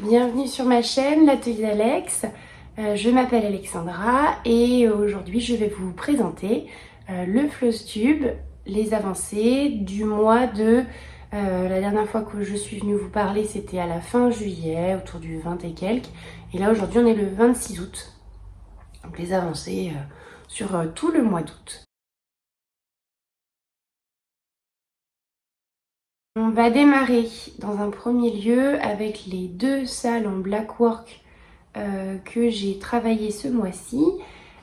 bienvenue sur ma chaîne, l'Atelier d'Alex. Je m'appelle Alexandra et aujourd'hui je vais vous présenter le Flosstube, les avancées du mois de... la dernière fois que je suis venue vous parler c'était à la fin juillet, autour du 20 et quelques. Et là aujourd'hui on est le 26 août. Donc les avancées sur tout le mois d'août. On va démarrer dans un premier lieu avec les deux salles en blackwork que j'ai travaillé ce mois-ci.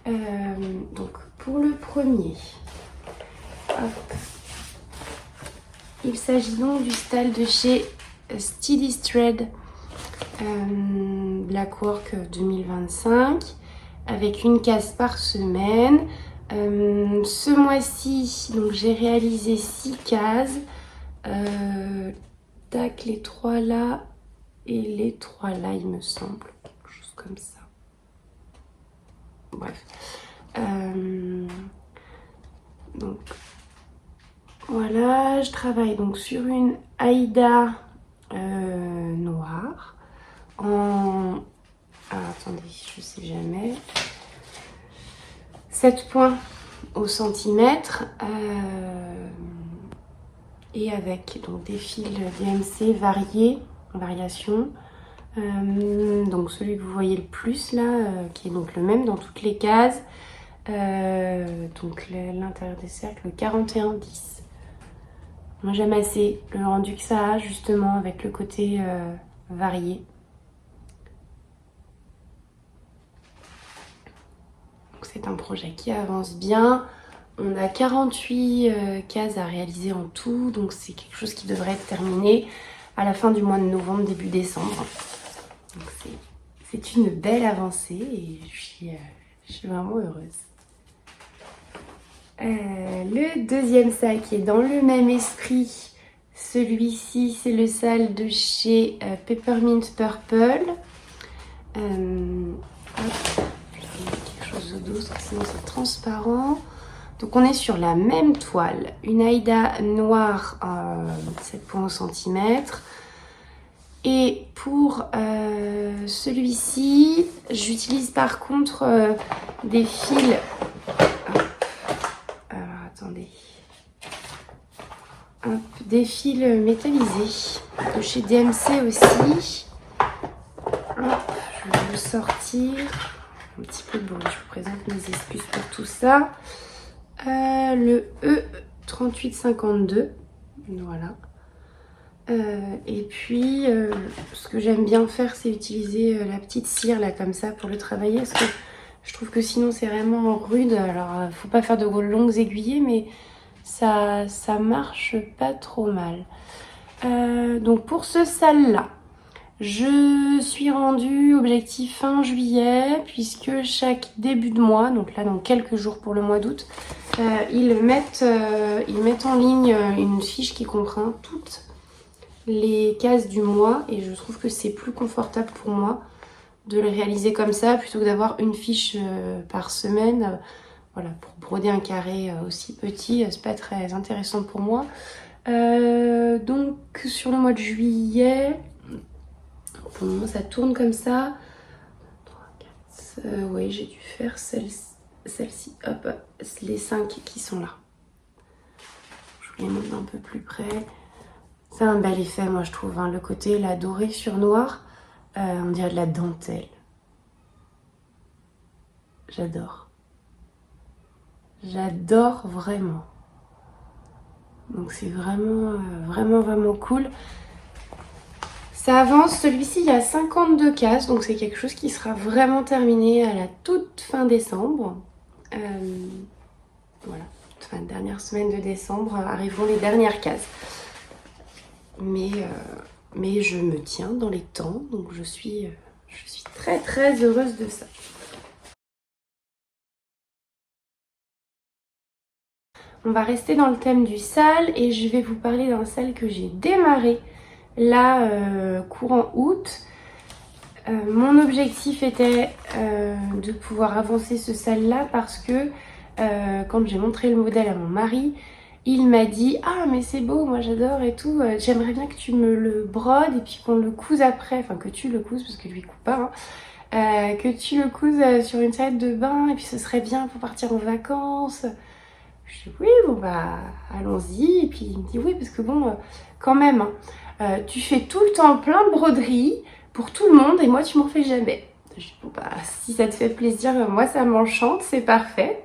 Donc pour le premier, hop, il s'agit donc du style de chez Steady Thread Blackwork 2025 avec une case par semaine. Ce mois-ci, donc j'ai réalisé 6 cases. Tac, les 3 là et les 3 là, il me semble, quelque chose comme ça. Bref, donc voilà, je travaille donc sur une Aïda noire en... Alors, attendez, je sais jamais, 7 points au centimètre et avec donc des fils DMC variés, en variation. Donc celui que vous voyez le plus là, qui est donc le même dans toutes les cases. Donc l'intérieur des cercles 41-10. Moi j'aime assez le rendu que ça a justement avec le côté varié. C'est un projet qui avance bien. On a 48 cases à réaliser en tout, donc c'est quelque chose qui devrait être terminé à la fin du mois de novembre, début décembre. Donc c'est une belle avancée et je suis vraiment heureuse. Le deuxième sac qui est dans le même esprit, celui-ci c'est le sac de chez Peppermint Purple. Hop, je vais mettre quelque chose de dos, sinon c'est transparent. Donc on est sur la même toile, une Aïda noire 7 points au centimètre. Et pour celui-ci, j'utilise par contre des fils... Alors attendez. Hop, des fils métallisés de chez DMC aussi. Hop, je vais vous sortir. Un petit peu de bruit, je vous présente mes excuses pour tout ça. Le E3852, voilà. Et puis ce que j'aime bien faire c'est utiliser la petite cire là comme ça pour le travailler parce que je trouve que sinon c'est vraiment rude. Alors faut pas faire de longues aiguillées mais ça marche pas trop mal. Donc pour ce sale là je suis rendue objectif fin juillet puisque chaque début de mois, donc là dans quelques jours pour le mois d'août, ils mettent en ligne une fiche qui comprend toutes les cases du mois et je trouve que c'est plus confortable pour moi de le réaliser comme ça plutôt que d'avoir une fiche par semaine. Voilà, pour broder un carré aussi petit, c'est pas très intéressant pour moi. Donc sur le mois de juillet, pour le moment ça tourne comme ça. 3, 4, oui, j'ai dû faire celle-ci, hop, les 5 qui sont là. Je vous les montre un peu plus près. C'est un bel effet, moi je trouve, hein, le côté la doré sur noir, on dirait de la dentelle. J'adore. J'adore vraiment. Donc c'est vraiment, vraiment cool. Ça avance, celui-ci il y a 52 cases, donc c'est quelque chose qui sera vraiment terminé à la toute fin décembre. Voilà, fin dernière semaine de décembre arriveront les dernières cases. Mais je me tiens dans les temps, donc je suis très heureuse de ça. On va rester dans le thème du sale et je vais vous parler d'un sale que j'ai démarré là courant août. Mon objectif était de pouvoir avancer ce sale là parce que quand j'ai montré le modèle à mon mari, Il m'a dit ah mais c'est beau, moi j'adore et tout, j'aimerais bien que tu me le brodes et puis qu'on le couse après, enfin que tu le couses parce que lui il coupe pas, hein. Que tu le couses sur une serviette de bain et puis ce serait bien pour partir en vacances. Je dis oui bon bah allons-y et puis il me dit oui parce que bon quand même tu fais tout le temps plein de broderies pour tout le monde et moi tu m'en fais jamais. Je dis bon bah si ça te fait plaisir moi ça m'enchante, c'est parfait.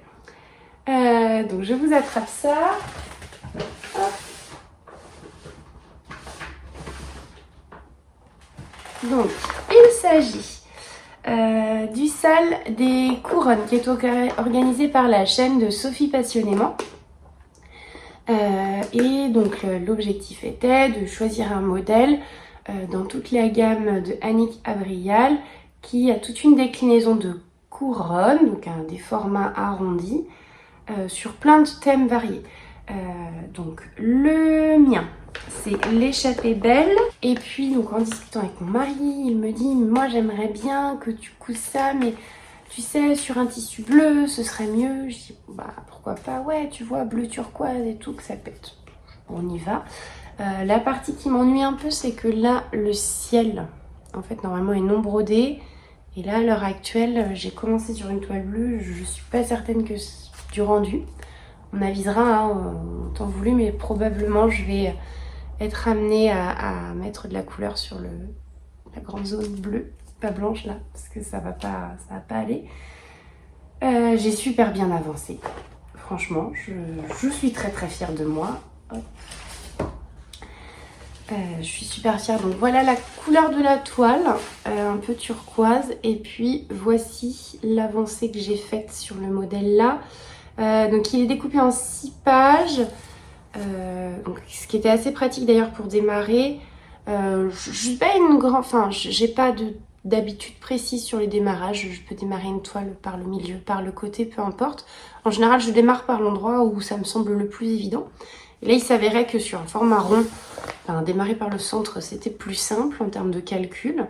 Donc je vous attrape ça. Hop. Donc il s'agit du sale des couronnes qui est organisé par la chaîne de Sophie Passionnément. Et donc l'objectif était de choisir un modèle dans toute la gamme de Annick Abrial qui a toute une déclinaison de couronnes, donc des formats arrondis, sur plein de thèmes variés. Donc le mien, c'est l'échappée belle. Et puis donc en discutant avec mon mari, il me dit moi j'aimerais bien que tu couses ça, mais tu sais sur un tissu bleu ce serait mieux. Je dis bah pourquoi pas, ouais tu vois bleu turquoise et tout que ça pète. On y va. La partie qui m'ennuie un peu c'est que là le ciel en fait normalement est non brodé. Et là à l'heure actuelle j'ai commencé sur une toile bleue, je suis pas certaine que du rendu. On avisera hein, en temps voulu, mais probablement je vais être amenée à mettre de la couleur sur la grande zone bleue, pas blanche là, parce que ça va pas aller. J'ai super bien avancé, franchement, je suis très très fière de moi. Hop. Je suis super fière, donc voilà la couleur de la toile, un peu turquoise, et puis voici l'avancée que j'ai faite sur le modèle là. Donc il est découpé en 6 pages, donc, ce qui était assez pratique d'ailleurs pour démarrer. Je suis pas une grande, enfin j'ai pas d'habitude précise sur les démarrages. Je peux démarrer une toile par le milieu, par le côté, peu importe. En général je démarre par l'endroit où ça me semble le plus évident. Et là il s'avérait que sur un format rond, enfin, démarrer par le centre c'était plus simple en termes de calcul.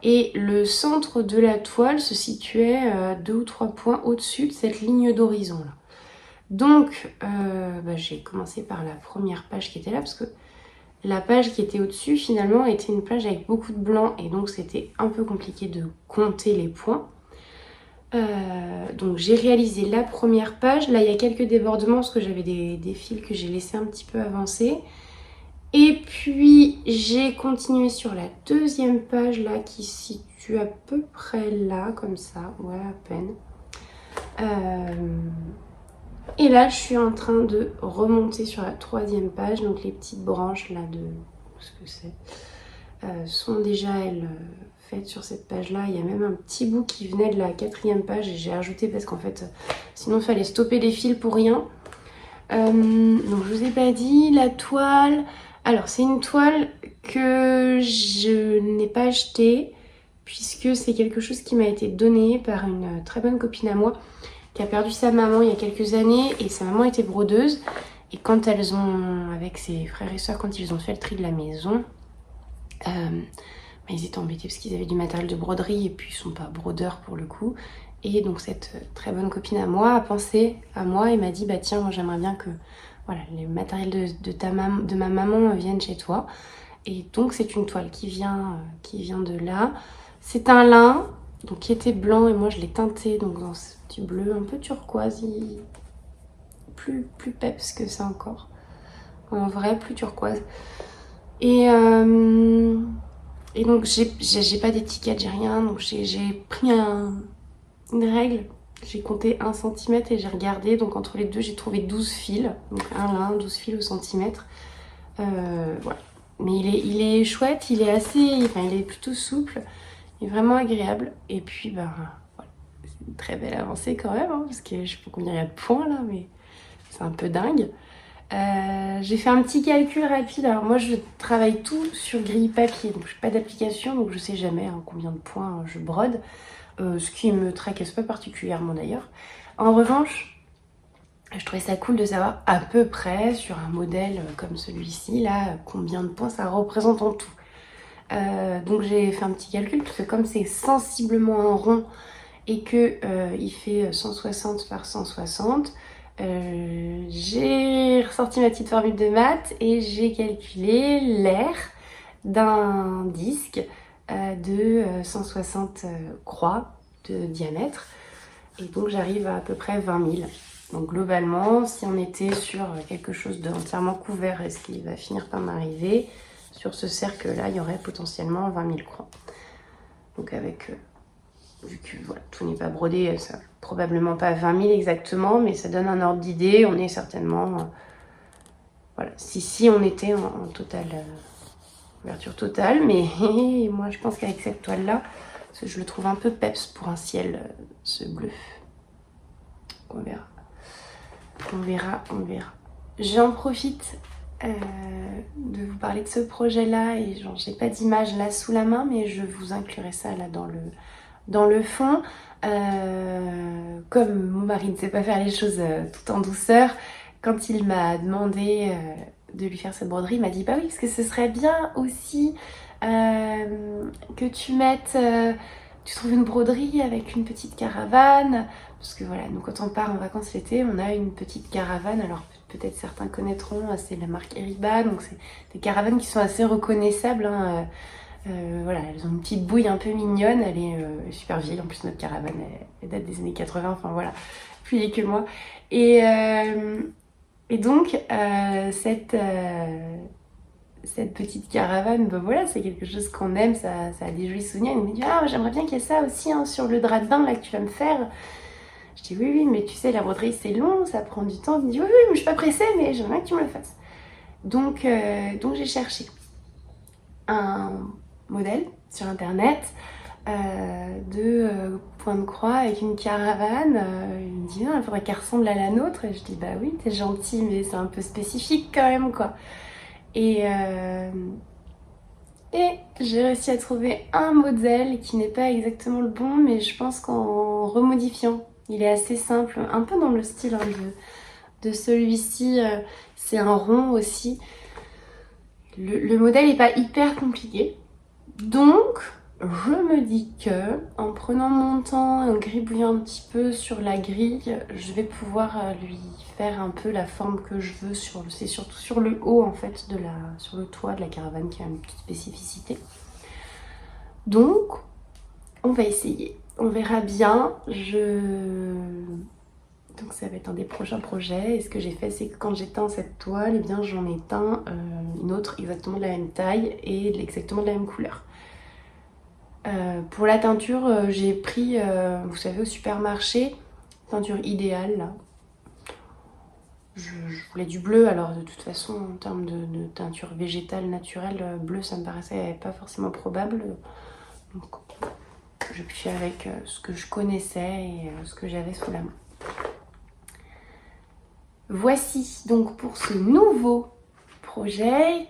Et le centre de la toile se situait 2 ou 3 points au-dessus de cette ligne d'horizon là. Donc j'ai commencé par la première page qui était là parce que la page qui était au-dessus finalement était une page avec beaucoup de blanc et donc c'était un peu compliqué de compter les points. Donc j'ai réalisé la première page. Là il y a quelques débordements parce que j'avais des fils que j'ai laissé un petit peu avancer. Et puis j'ai continué sur la deuxième page là qui se situe à peu près là comme ça, ouais à peine. Et là je suis en train de remonter sur la troisième page, donc les petites branches là de ce que c'est sont déjà elles faites sur cette page là. Il y a même un petit bout qui venait de la quatrième page et j'ai ajouté parce qu'en fait sinon il fallait stopper les fils pour rien. Donc je vous ai pas dit la toile. Alors c'est une toile que je n'ai pas achetée puisque c'est quelque chose qui m'a été donné par une très bonne copine à moi qui a perdu sa maman il y a quelques années et sa maman était brodeuse et quand elles ont, avec ses frères et soeurs, quand ils ont fait le tri de la maison, ils étaient embêtés parce qu'ils avaient du matériel de broderie et puis ils sont pas brodeurs pour le coup. Et donc cette très bonne copine à moi a pensé à moi et m'a dit bah tiens moi j'aimerais bien que voilà, les matériels de ma maman viennent chez toi. Et donc c'est une toile qui vient de là. C'est un lin donc qui était blanc et moi je l'ai teinté donc dans ce petit bleu un peu turquoise, plus peps que ça encore. En vrai plus turquoise. Et donc j'ai pas d'étiquette, j'ai rien, donc j'ai pris une règle, j'ai compté 1 cm et j'ai regardé, donc entre les deux j'ai trouvé 12 fils, donc un lin, 12 fils au centimètre. Voilà. Mais il est chouette, il est assez, enfin il est plutôt souple, il est vraiment agréable. Et puis voilà, c'est une très belle avancée quand même, hein, parce que je sais pas combien il y a de points là, mais c'est un peu dingue. J'ai fait un petit calcul rapide. Alors moi je travaille tout sur grille papier, donc je n'ai pas d'application, donc je sais jamais combien de points je brode, ce qui me tracasse pas particulièrement d'ailleurs. En revanche, je trouvais ça cool de savoir à peu près sur un modèle comme celui-ci là combien de points ça représente en tout. Donc j'ai fait un petit calcul parce que comme c'est sensiblement en rond et que il fait 160 par 160, J'ai ressorti ma petite formule de maths et j'ai calculé l'air d'un disque de 160 croix de diamètre. Et donc j'arrive à peu près 20 000. Donc globalement, si on était sur quelque chose d'entièrement couvert, et ce qui va finir par m'arriver, sur ce cercle-là, il y aurait potentiellement 20 000 croix. Donc avec, vu que voilà, tout n'est pas brodé, ça probablement pas 20 000 exactement, mais ça donne un ordre d'idée. On est certainement, voilà, si on était en totale, ouverture totale, mais moi je pense qu'avec cette toile-là, parce que je le trouve un peu peps pour un ciel, ce bleu. On verra. On verra, on verra. J'en profite de vous parler de ce projet-là et genre j'ai pas d'image là sous la main, mais je vous inclurai ça là dans le fond. Comme mon mari ne sait pas faire les choses tout en douceur, quand il m'a demandé de lui faire cette broderie, il m'a dit bah oui, parce que ce serait bien aussi que tu mettes, tu trouves une broderie avec une petite caravane. Parce que voilà, nous quand on part en vacances l'été, on a une petite caravane. Alors peut-être certains connaîtront, c'est la marque Eriba. Donc c'est des caravanes qui sont assez reconnaissables. Hein. Voilà, elles ont une petite bouille un peu mignonne. Elle est super vieille. En plus notre caravane, elle date des années 80. Enfin voilà, plus vieille que moi. Et donc cette petite caravane, ben voilà, c'est quelque chose qu'on aime. Ça a des jolis souvenirs. Il me dit ah j'aimerais bien qu'il y ait ça aussi hein, sur le drap de bain là que tu vas me faire. Je dis oui, mais tu sais, la broderie c'est long, ça prend du temps. Il me dit oui, mais je suis pas pressée, mais j'aimerais bien que tu me le fasses. Donc j'ai cherché un modèle sur internet de point de croix avec une caravane. Il me dit non, il faudrait qu'elle ressemble à la nôtre. Et je dis bah oui, t'es gentil, mais c'est un peu spécifique quand même quoi. Et j'ai réussi à trouver un modèle qui n'est pas exactement le bon, mais je pense qu'en remodifiant, il est assez simple, un peu dans le style hein, de celui-ci. C'est un rond aussi. Le modèle n'est pas hyper compliqué. Donc, je me dis que en prenant mon temps et en gribouillant un petit peu sur la grille, je vais pouvoir lui faire un peu la forme que je veux. C'est surtout sur le haut en fait, sur le toit de la caravane qui a une petite spécificité. Donc, on va essayer. On verra bien. Donc ça va être un des prochains projets. Et ce que j'ai fait, c'est que quand j'ai teint cette toile, eh bien j'en ai teint une autre exactement de la même taille et exactement de la même couleur. Pour la teinture, j'ai pris, vous savez, au supermarché, teinture idéale là. Je voulais du bleu, alors de toute façon en termes de teinture végétale naturelle, bleu ça me paraissait pas forcément probable. Donc je suis avec ce que je connaissais et ce que j'avais sous la main. Voici donc pour ce nouveau projet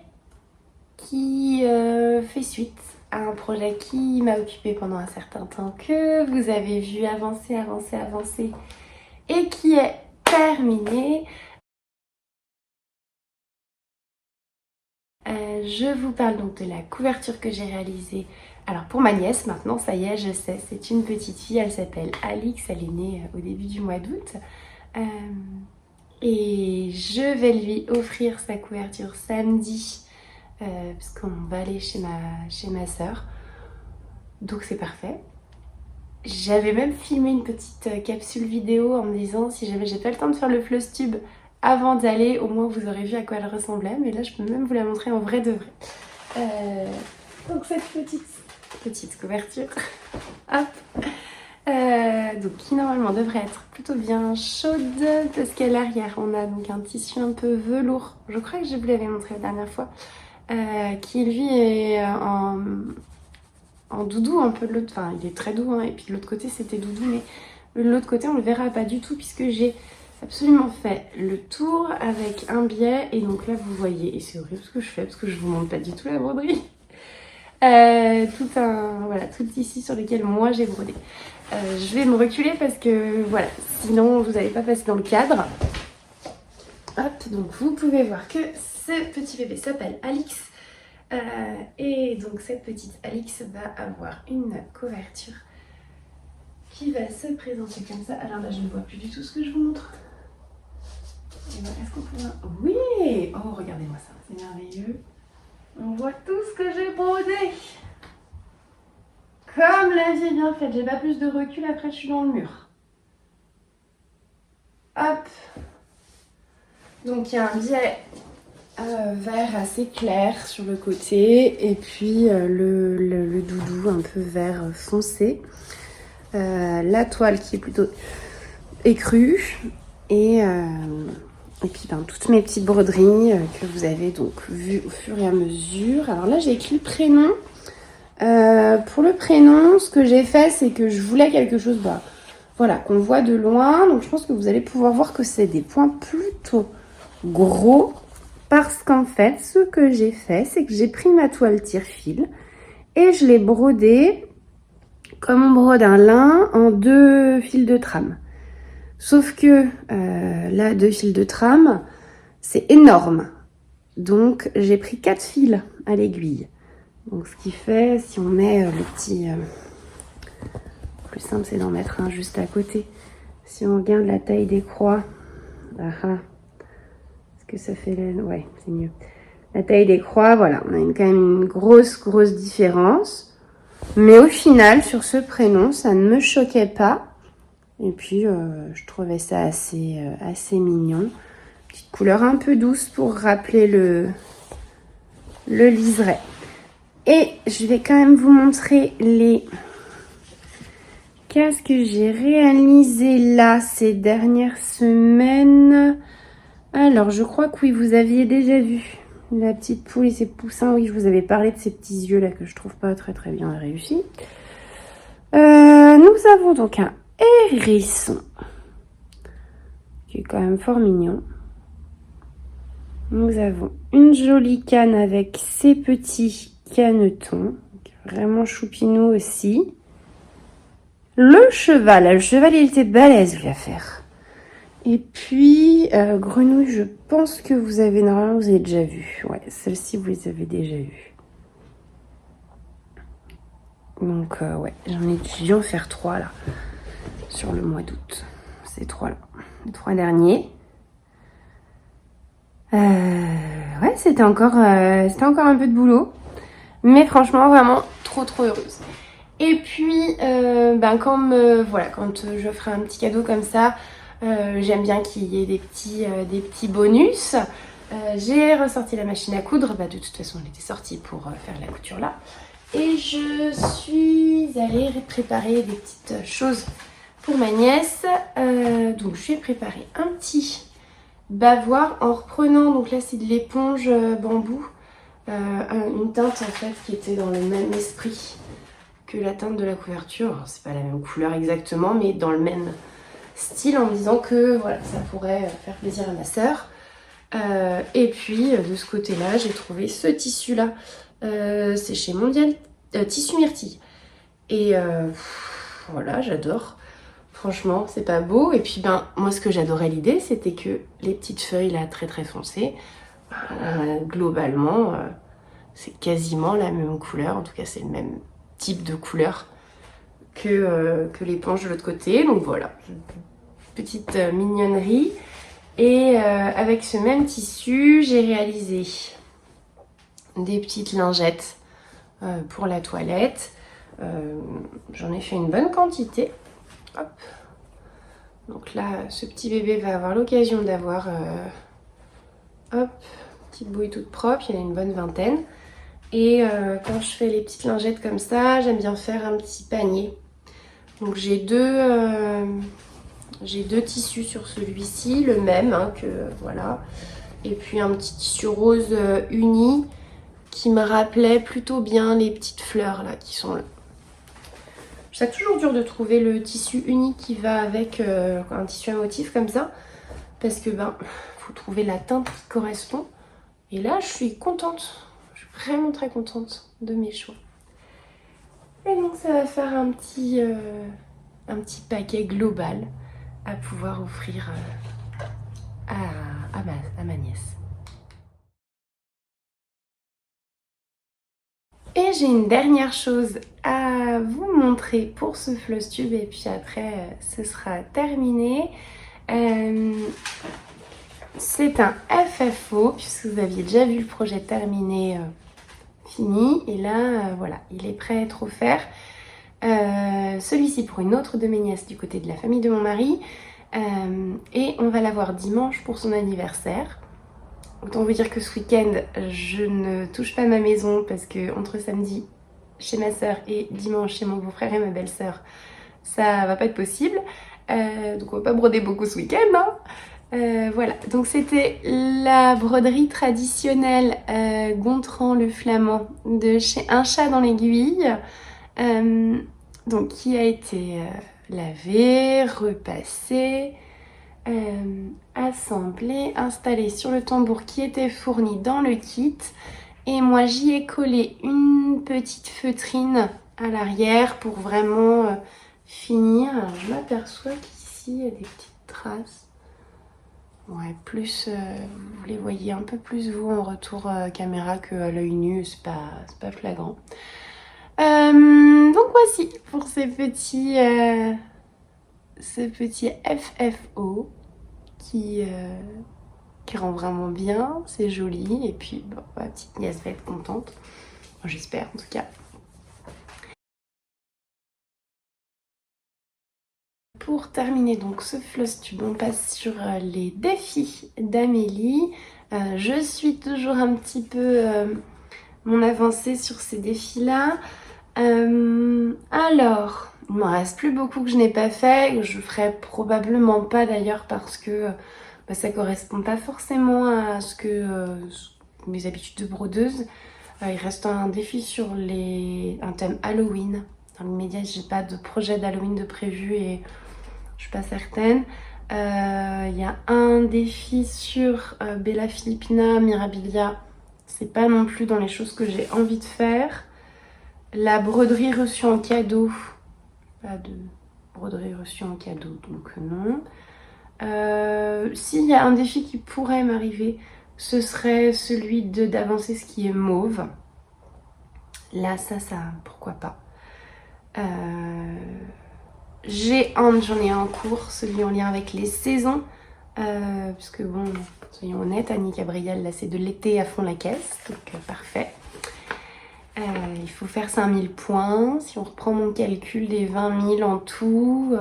qui fait suite à un projet qui m'a occupée pendant un certain temps, que vous avez vu avancer et qui est terminé. Je vous parle donc de la couverture que j'ai réalisée. Alors pour ma nièce maintenant, ça y est, je sais, c'est une petite fille, elle s'appelle Alix, elle est née au début du mois d'août. Et je vais lui offrir sa couverture samedi parce qu'on va aller chez ma soeur. Donc c'est parfait. J'avais même filmé une petite capsule vidéo en me disant si jamais j'ai pas le temps de faire le floss tube avant d'aller, au moins vous aurez vu à quoi elle ressemblait. Mais là je peux même vous la montrer en vrai de vrai. Donc cette petite couverture, hop, donc qui normalement devrait être plutôt bien chaude parce qu'à l'arrière on a donc un tissu un peu velours. Je crois que je vous l'avais montré la dernière fois, qui lui est en doudou un peu de l'autre, enfin il est très doux hein, et puis de l'autre côté c'était doudou, mais de l'autre côté on le verra pas du tout puisque j'ai absolument fait le tour avec un biais. Et donc là vous voyez, et c'est horrible ce que je fais parce que je vous montre pas du tout la broderie, tout le tissu sur lequel moi j'ai brodé. Je vais me reculer parce que voilà, sinon vous n'allez pas passer dans le cadre. Hop, donc vous pouvez voir que ce petit bébé s'appelle Alix. Et donc cette petite Alix va avoir une couverture qui va se présenter comme ça. Alors là je ne vois plus du tout ce que je vous montre. Est-ce qu'on pourra... Oui! Oh, regardez-moi ça, c'est merveilleux. On voit tout ce que j'ai brodé. Comme la vie est bien faite. J'ai pas plus de recul, après je suis dans le mur. Hop. Donc il y a un biais vert assez clair sur le côté. Et puis le doudou un peu vert foncé. La toile qui est plutôt écrue. Et puis toutes mes petites broderies que vous avez donc vues au fur et à mesure. Alors là j'ai écrit le prénom. Pour le prénom, ce que j'ai fait, c'est que je voulais quelque chose voilà, qu'on voit de loin. Donc je pense que vous allez pouvoir voir que c'est des points plutôt gros. Parce qu'en fait, ce que j'ai fait, c'est que j'ai pris ma toile tire-fil et je l'ai brodée comme on brode un lin en 2 fils de trame. Sauf que là, 2 fils de trame, c'est énorme. Donc j'ai pris 4 fils à l'aiguille. Donc ce qui fait, si on met le petit... le plus simple, c'est d'en mettre un juste à côté. Si on regarde la taille des croix... Est-ce que ça fait... Ouais, c'est mieux. La taille des croix, voilà, on a quand même une grosse différence. Mais au final, sur ce prénom, ça ne me choquait pas. Et puis, je trouvais ça assez mignon. Petite couleur un peu douce pour rappeler le liseré. Et je vais quand même vous montrer les casques que j'ai réalisés là ces dernières semaines. Alors, je crois que oui, vous aviez déjà vu la petite poule et ses poussins. Oui, je vous avais parlé de ces petits yeux là que je trouve pas très bien réussis. Nous avons donc un hérisson qui est quand même fort mignon. Nous avons une jolie canne avec ses petits canetons, vraiment choupinou aussi. Le cheval il était balèze lui à faire. Et puis grenouille, je pense que vous avez déjà vu. Ouais, celle-ci vous les avez déjà vues. Donc ouais, j'en ai dû en faire 3 là sur le mois d'août. Ces 3 là, les 3 derniers. Ouais, c'était encore un peu de boulot, mais franchement vraiment trop heureuse. Et puis quand je ferai un petit cadeau comme ça, j'aime bien qu'il y ait des petits bonus. J'ai ressorti la machine à coudre, de toute façon elle était sortie pour faire la couture là, et je suis allée préparer des petites choses pour ma nièce. Donc je lui ai préparé un petit bavoir en reprenant, donc là c'est de l'éponge bambou, une teinte en fait qui était dans le même esprit que la teinte de la couverture. C'est pas la même couleur exactement, mais dans le même style, en me disant que voilà, ça pourrait faire plaisir à ma sœur. Et puis de ce côté là j'ai trouvé ce tissu là, c'est chez Mondial Tissu Myrtille, et voilà, j'adore. Franchement, c'est pas beau. Et puis, moi, ce que j'adorais l'idée, c'était que les petites feuilles, là, très foncées, globalement, c'est quasiment la même couleur. En tout cas, c'est le même type de couleur que l'éponge de l'autre côté. Donc, voilà. Petite mignonnerie. Et avec ce même tissu, j'ai réalisé des petites lingettes pour la toilette. J'en ai fait une bonne quantité. Hop. Donc là, ce petit bébé va avoir l'occasion d'avoir petite bouille toute propre. Il y en a une bonne vingtaine. Et quand je fais les petites lingettes comme ça, j'aime bien faire un petit panier. Donc j'ai deux tissus sur celui-ci, le même voilà. Et puis un petit tissu rose uni qui me rappelait plutôt bien les petites fleurs là qui sont là. C'est toujours dur de trouver le tissu uni qui va avec un tissu à motif comme ça, parce que faut trouver la teinte qui correspond. Et là, je suis contente. Je suis vraiment très contente de mes choix. Et donc, ça va faire un petit paquet global à pouvoir offrir à ma nièce. Et j'ai une dernière chose à vous montrer pour ce floss tube, et puis après ce sera terminé. c'est un FFO, puisque vous aviez déjà vu le projet terminé, fini. Et là, voilà, il est prêt à être offert. Celui-ci pour une autre de mes nièces du côté de la famille de mon mari. Et on va l'avoir dimanche pour son anniversaire. Autant vous dire que ce week-end, je ne touche pas ma maison parce que entre samedi chez ma soeur et dimanche chez mon beau-frère et ma belle-sœur, ça va pas être possible. Donc on va pas broder beaucoup ce week-end, hein. Voilà, donc c'était la broderie traditionnelle Gontran le Flamand de chez Un Chat dans l'Aiguille, donc qui a été lavé, repassé, assemblé, installé sur le tambour qui était fourni dans le kit. Et moi j'y ai collé une petite feutrine à l'arrière pour vraiment finir. Alors, je m'aperçois qu'ici il y a des petites traces. Ouais, plus vous les voyez un peu plus vous en retour caméra qu'à l'œil nu, c'est pas flagrant. Donc voici pour ce petit FFO qui rend vraiment bien, c'est joli, et puis bon, ma petite nièce va être contente, j'espère en tout cas. Pour terminer donc ce floss tube, on passe sur les défis d'Amélie. Je suis toujours un petit peu mon avancée sur ces défis-là. Alors, il m'en reste plus beaucoup que je n'ai pas fait. Je ferai probablement pas d'ailleurs parce que ça correspond pas forcément à ce que mes habitudes de brodeuse. Il reste un défi sur un thème Halloween. Dans l'immédiat, j'ai pas de projet d'Halloween de prévu et je suis pas certaine. Il y a un défi sur Bella Filipina, Mirabilia. C'est pas non plus dans les choses que j'ai envie de faire. La broderie reçue en cadeau. Pas de broderie reçue en cadeau, donc non. S'il y a un défi qui pourrait m'arriver, ce serait celui d'avancer ce qui est mauve. Là, ça, pourquoi pas. J'en ai un en cours, celui en lien avec les saisons. Puisque bon, soyons honnêtes, Annie Gabriel, là c'est de l'été à fond la caisse, donc parfait. Il faut faire 5000 points. Si on reprend mon calcul des 20 000 en tout,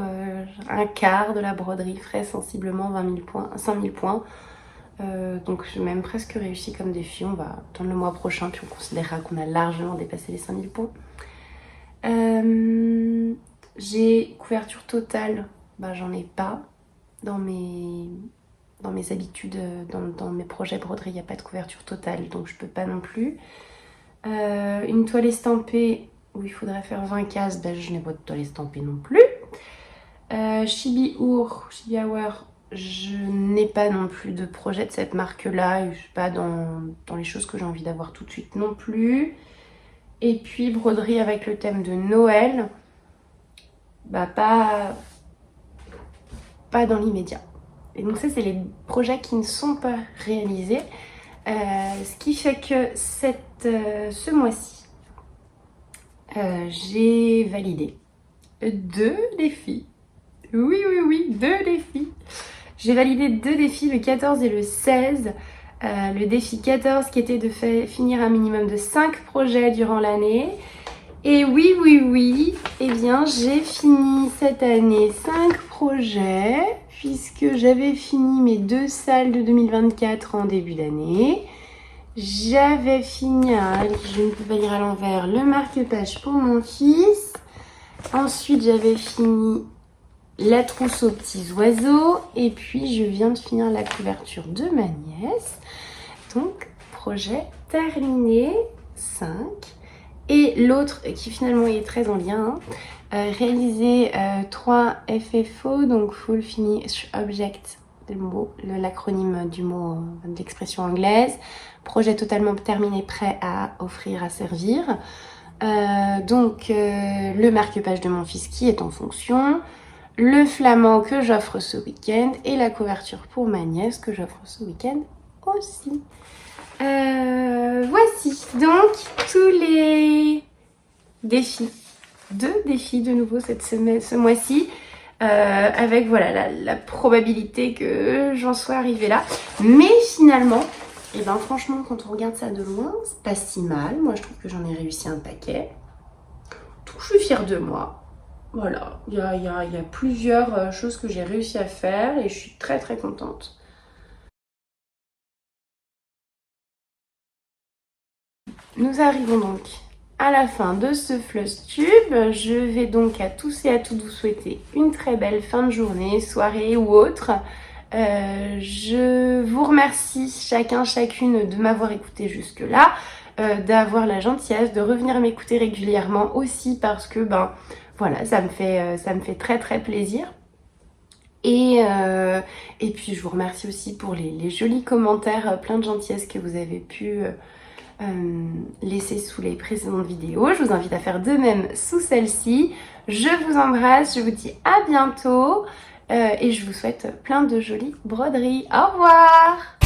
un quart de la broderie ferait sensiblement 5000 points. Donc j'ai même presque réussi comme défi. On va attendre le mois prochain, puis on considérera qu'on a largement dépassé les 5000 points. J'ai couverture totale, j'en ai pas. Dans mes habitudes, dans mes projets broderie, il n'y a pas de couverture totale, donc je peux pas non plus. Une toile estampée où il faudrait faire 20 cases, je n'ai pas de toile estampée non plus. Chibi Hour, je n'ai pas non plus de projet de cette marque-là, et je suis pas dans les choses que j'ai envie d'avoir tout de suite non plus. Et puis broderie avec le thème de Noël, pas dans l'immédiat. Et donc ça, c'est les projets qui ne sont pas réalisés. Ce qui fait que ce mois-ci, j'ai validé 2 défis. Oui, 2 défis. J'ai validé 2 défis, le 14 et le 16. Le défi 14 qui était de finir un minimum de 5 projets durant l'année. Et oui, eh bien j'ai fini cette année 5 projets, puisque j'avais fini mes 2 salles de 2024 en début d'année. J'avais fini, je ne peux pas lire à l'envers, le marque-page pour mon fils. Ensuite j'avais fini la trousse aux petits oiseaux. Et puis je viens de finir la couverture de ma nièce. Donc projet terminé, 5. Et l'autre qui finalement est très en lien, réaliser 3 FFO, donc Full Finish Object, l'acronyme du mot, de l'expression anglaise. Projet totalement terminé, prêt à offrir, à servir. Donc le marque-page de mon fils qui est en fonction, le flamand que j'offre ce week-end et la couverture pour ma nièce que j'offre ce week-end aussi. Voici donc tous les défis. 2 défis de nouveau cette semaine, ce mois-ci. avec voilà la probabilité que j'en sois arrivée là. Mais finalement, et ben franchement, quand on regarde ça de loin, c'est pas si mal. Moi, je trouve que j'en ai réussi un paquet. Donc, je suis fière de moi. Voilà, il y a plusieurs choses que j'ai réussi à faire et je suis très très contente. Nous arrivons donc à la fin de ce Floss Tube. Je vais donc à tous et à toutes vous souhaiter une très belle fin de journée, soirée ou autre. Je vous remercie chacune de m'avoir écouté jusque là, d'avoir la gentillesse de revenir m'écouter régulièrement aussi parce que ben voilà, ça me fait très très plaisir. Et puis je vous remercie aussi pour les jolis commentaires, plein de gentillesse que vous avez pu laisser sous les précédentes vidéos. Je vous invite à faire de même sous celle-ci. Je vous embrasse, je vous dis à bientôt et je vous souhaite plein de jolies broderies. Au revoir!